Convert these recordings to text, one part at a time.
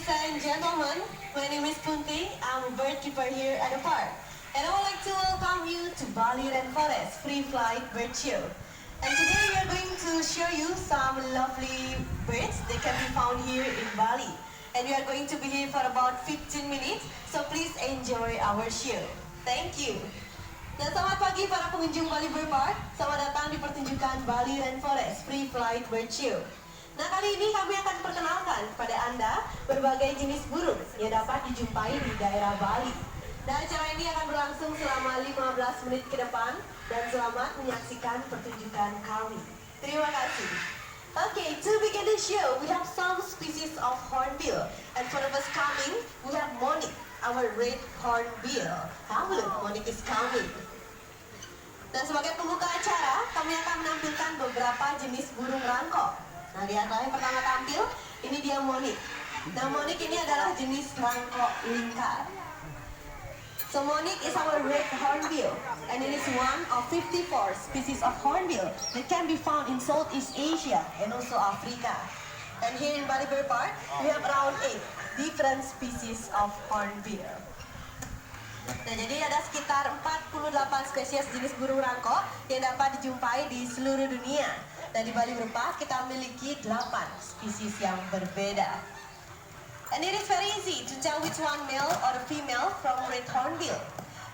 ladies and gentlemen, my name is Kunti. I'm a bird keeper here at the park. And I would like to welcome you to Bali Rainforest Free Flight Bird Show. And today we are going to show you some lovely birds that can be found here in Bali. And we are going to be here for about 15 minutes, so please enjoy our show. Thank you. Dan selamat pagi para pengunjung Bali Bird Park. Selamat datang di pertunjukan Bali Rainforest Free Flight Bird Show. Nah, kali ini kami akan perkenalkan kepada Anda berbagai jenis burung yang dapat dijumpai di daerah Bali. Dan acara ini akan berlangsung selama 15 menit ke depan dan selamat menyaksikan pertunjukan kami. Terima kasih. Okay, to begin the show, we have some species of hornbill. And for the first coming, we have Monique, our red hornbill. Have a look, Monique is coming. Dan sebagai pembuka acara, kami akan menampilkan beberapa jenis burung rangkong. Nah, lihatlah yang pertama tampil, ini dia Monique. Nah, Monique ini adalah jenis rangkong lingkar. So Monique is our red hornbill, and it is one of 54 species of hornbill that can be found in Southeast Asia and also Africa. And here in Bali Bird Park, we have around 8 different species of hornbill. Nah, jadi ada sekitar 48 spesies jenis burung rangkong yang dapat dijumpai di seluruh dunia. Dan di Bali Bird Park kita memiliki 8 spesies yang berbeda. And it is very easy to tell which one male or a female from red hornbill.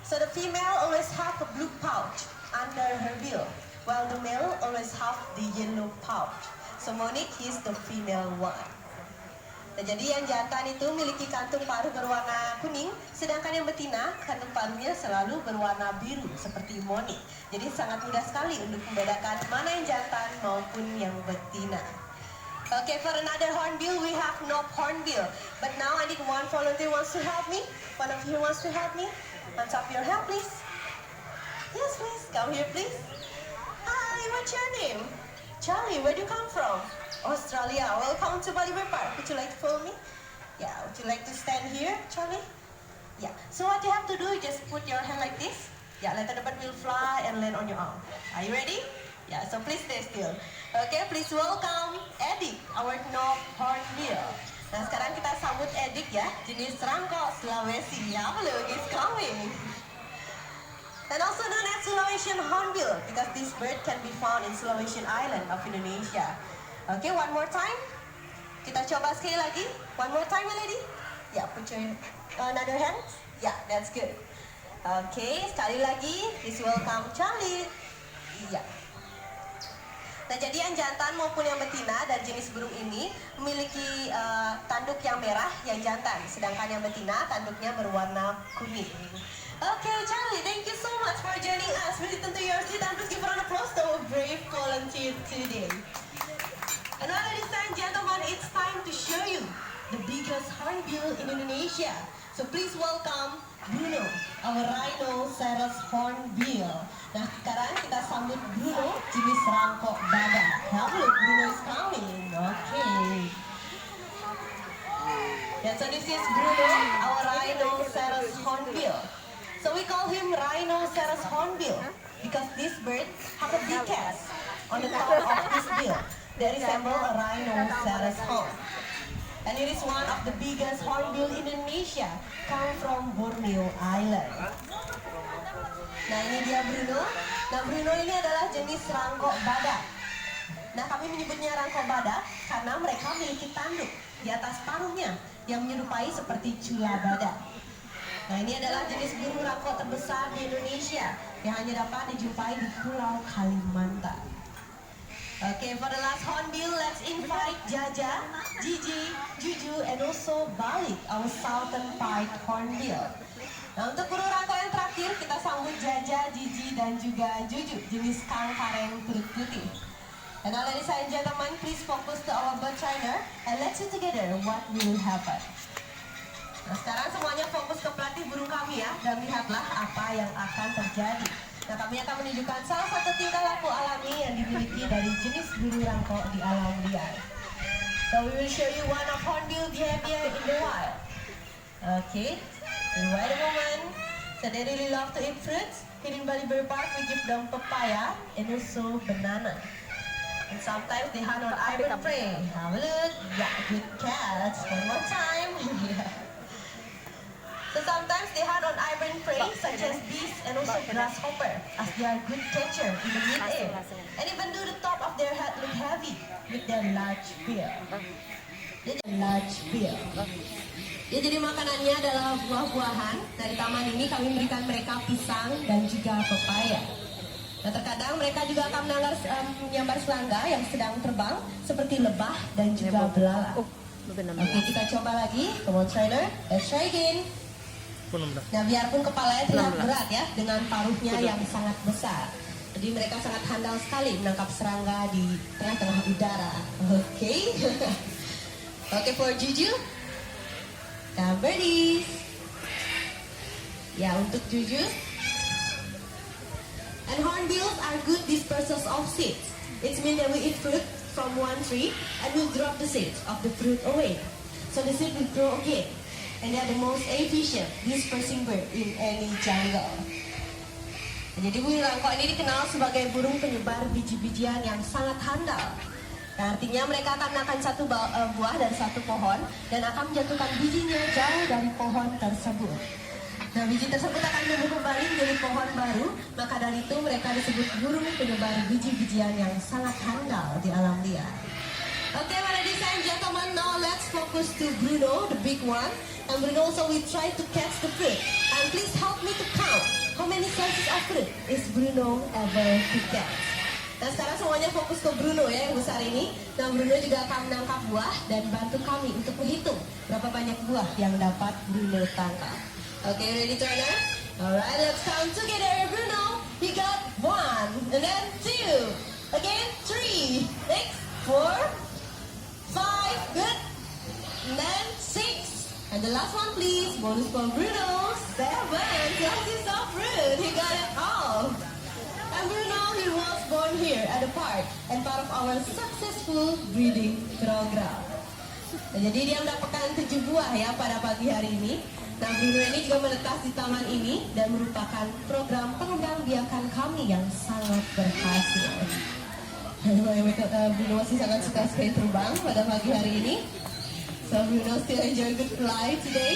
So the female always have a blue pouch under her bill, while the male always have the yellow pouch. So Monique is the female one. Nah, jadi yang jantan itu memiliki kantung paruh berwarna kuning, sedangkan yang betina kantung paruhnya selalu berwarna biru seperti Monique. Jadi sangat mudah sekali untuk membedakan mana yang jantan maupun yang betina. Okay, for another hornbill, we have knob hornbill. But now I need one volunteer wants to help me. One of you wants to help me? Hands up your hand, please. Yes, please. Come here, please. Hi, what's your name? Charlie, where do you come from? Australia. Welcome to Bali Bird Park. Would you like to follow me? Yeah, would you like to stand here, Charlie? Yeah. So what you have to do is just put your hand like this. Yeah, let the bird will fly and land on your arm. Are you ready? Yeah, so please stay still. Okay, please welcome Edik, our knob hornbill. Nah, sekarang kita sambut Edik ya, jenis rangkong Sulawesi. Ya, look, is coming. And also known as Sulawesian hornbill, because this bird can be found in Sulawesian Island of Indonesia. Okay, one more time. Kita coba sekali lagi. One more time, lady. Yeah, put your another hand. Yeah, that's good. Okay, sekali lagi. Please welcome Charlie. Yeah. Nah, jadi yang jantan maupun yang betina dan jenis burung ini memiliki tanduk yang merah yang jantan, sedangkan yang betina tanduknya berwarna kuning. Okay, Charlie, thank you so much for joining us. Please turn to your seat and please give a round of applause to our brave volunteer today. And now, ladies and gentlemen, it's time to show you the biggest hornbill in Indonesia. So please welcome Bruno, our rhinoceros hornbill. Nah, sekarang kita sambut Bruno, jenis rangkong badak. Hello, Bruno is coming. Okay. Yeah, so this is Bruno, our rhinoceros hornbill. So we call him rhinoceros hornbill because this bird has a big cast on the top of his bill that resemble a rhinoceros horn. And it is one of the biggest hornbill in Indonesia, come from Borneo Island. Nah, ini dia Bruno. Nah, Bruno ini adalah jenis rangkong badak. Nah, kami menyebutnya rangkong badak karena mereka memiliki tanduk di atas paruhnya yang menyerupai seperti cula badak. Nah, ini adalah jenis burung rangkong terbesar di Indonesia yang hanya dapat dijumpai di Pulau Kalimantan. Okay, for the last hornbill, let's invite Jaja, Gigi, Juju, and also Balik, our southern pied hornbill. Nah, untuk burung rangkong yang terakhir, kita sambut Jaja, Gigi, dan juga Juju, jenis kang kareng perut putih. And now, ladies and gentlemen, please focus to our bird trainer, and let's see together what will happen. Nah, sekarang semuanya fokus ke pelatih burung kami ya, dan lihatlah apa yang akan terjadi. Nah, kami akan menunjukkan salah satu tingkah laku alami yang dimiliki dari jenis burung rangkong di alam liar. So we will show you one of hornbill behavior in the wild. Okay, wait a moment. So they really love to eat fruits. Here in Bali Bird Park, we give them papaya and also banana. And sometimes they hunt on iron prey. Have a look. Yeah, good catch. One more time. Yeah. So sometimes they hunt on iron prey such as bees and also grasshopper, as they are good catcher in the mid-air. And even though the top of their head look heavy with their large bill. Ya, jadi makanannya adalah buah-buahan. Dari taman ini kami memberikan mereka pisang dan juga pepaya. Nah, terkadang mereka juga akan menyambar serangga yang sedang terbang seperti lebah dan juga belalang. Oke, kita coba lagi. Come on, trainer. Let's try again. Nah, biarpun kepalanya terlihat berat ya, dengan paruhnya yang sangat besar. Jadi mereka sangat handal sekali menangkap serangga di tengah-tengah udara. Oke. Oke, for Juju. Come birdies. Ya, untuk Juju. And hornbills are good dispersers of seeds. It means that we eat fruit from one tree and we drop the seeds of the fruit away. So the seed will grow again. And they are the most efficient dispersing bird in any jungle. Jadi burung rangkok ini dikenal sebagai burung penyebar biji-bijian yang sangat handal. Nah, artinya mereka akan makan satu buah dari satu pohon dan akan menjatuhkan bijinya jauh dari pohon tersebut. Nah, biji tersebut akan tumbuh kembali menjadi pohon baru, maka dari itu mereka disebut burung penyebar biji-bijian yang sangat handal di alam liar. Okay, ladies and gentlemen, now let's focus to Bruno, the big one. And Bruno also will try to catch the fruit. And please help me to count how many slices of fruit is Bruno ever to catch. Nah, sekarang semuanya fokus ke Bruno ya, yang besar ini. Nah, Bruno juga akan menangkap buah dan bantu kami untuk menghitung berapa banyak buah yang dapat Bruno tangkap. Okay, ready, Turner? Alright, let's count together. Bruno, he got 1, and then 2, again 3, next 4, 5, good, and then 6. And the last one, please. Bonus for Bruno. 7 slices of fruit. He got it all. And Bruno, he was born here at the park and part of our successful breeding program. Nah, jadi dia mendapatkan 7 buah ya pada pagi hari ini. Nah, Bruno ini juga menetas di taman ini dan merupakan program pengembang biakan kami yang sangat berhasil. Bruno masih sangat suka sekali terbang pada pagi hari ini. So Bruno still enjoy good flight today?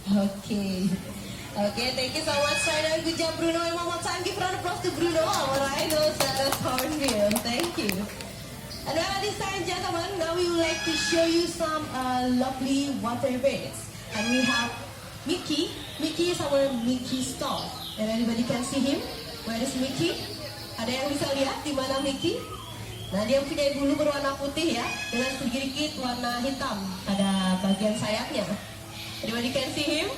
Okay. Okay, thank you so much, China. Good job, Bruno. And one more time, give a round of applause to Bruno, our rhinoceros hornbill. Thank you. And ladies and gentlemen, now we would like to show you some lovely water birds. And we have Mickey. Mickey is our Mickey star. And anybody can see him? Where is Mickey? Ada yang bisa lihat di mana Mickey? Nah, dia punya bulu berwarna putih ya, dengan sedikit warna hitam pada bagian sayapnya. Anybody can see him?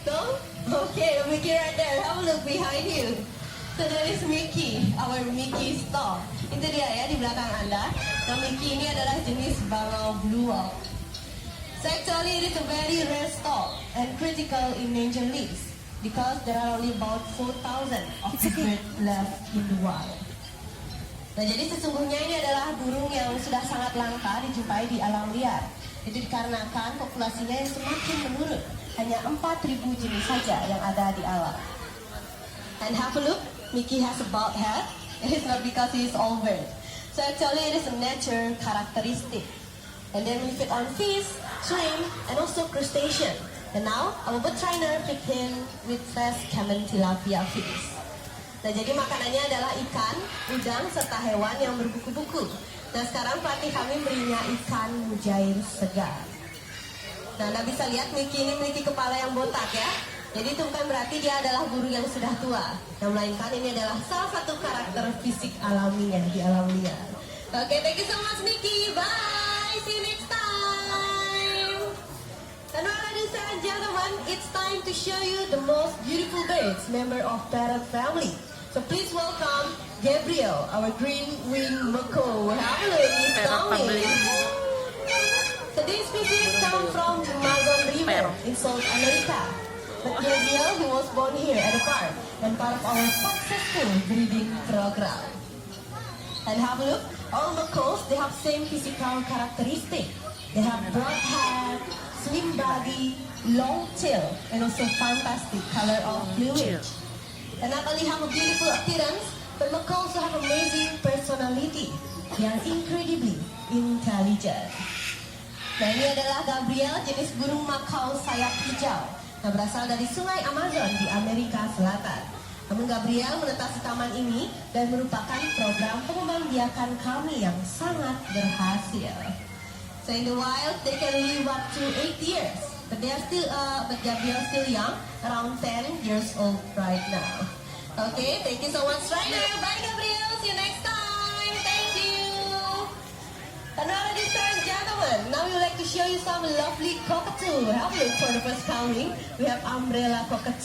No? Okay, Mickey right there. Have a look behind you. So that is Mickey, our Mickey star. Itu dia ya di belakang Anda. Nah, Mickey ini adalah jenis bangau blue whale. So actually it is a very rare star and critical in endangered list because there are only about 4,000 of the bird left in the wild. Nah, jadi sesungguhnya ini adalah burung yang sudah sangat langka dijumpai di alam liar. Itu dikarenakan populasinya yang semakin menurun. Hanya 4.000 jenis saja yang ada di alam. And have a look, Mickey has a bald head. It is not because he is old bird. So actually it is a nature characteristic. And then we feed on fish, shrimp, and also crustacean. And now our bird trainer feed him with fresh Cayman tilapia fish. Nah, jadi makanannya adalah ikan, udang, serta hewan yang berbuku-buku. Nah, sekarang pelatih kami berinya ikan mujair segar. Nah, Anda bisa lihat Mickey ini memiliki kepala yang botak ya. Jadi itu bukan berarti dia adalah burung yang sudah tua. Nah, melainkan ini adalah salah satu karakter fisik alaminya di alam liar. Oke, thank you so much Mickey. Bye, see you next time. And ladies and gentlemen, it's time to show you the most beautiful birds, member of parrot family. So please welcome Gabriel, our green-winged macaw. Have a look, he's coming. So this species come from the Amazon River in South America. But Gabriel, he was born here at the park and part of our successful breeding program. And have a look, all macaws, they have same physical characteristic. They have broad head, slim body, long tail, and also fantastic color of plumage. And not only have a beautiful appearance, but macaws also have amazing personality. yang incredibly intelligent. Nah, ini adalah Gabriel, jenis burung makau sayap hijau yang berasal dari sungai Amazon di Amerika Selatan. Namun Gabriel menetas di taman ini dan merupakan program pengembangbiakan kami yang sangat berhasil. So in the wild, they can live up to 8 years, but Gabriel still young, around 10 years old right now. Okay, thank you so much, Rainer. Bye, Gabriel. See you next time. Thank you. And now, ladies and gentlemen, now we would like to show you some lovely cockatoo. Have a look for the first coming. We have umbrella cockatoo.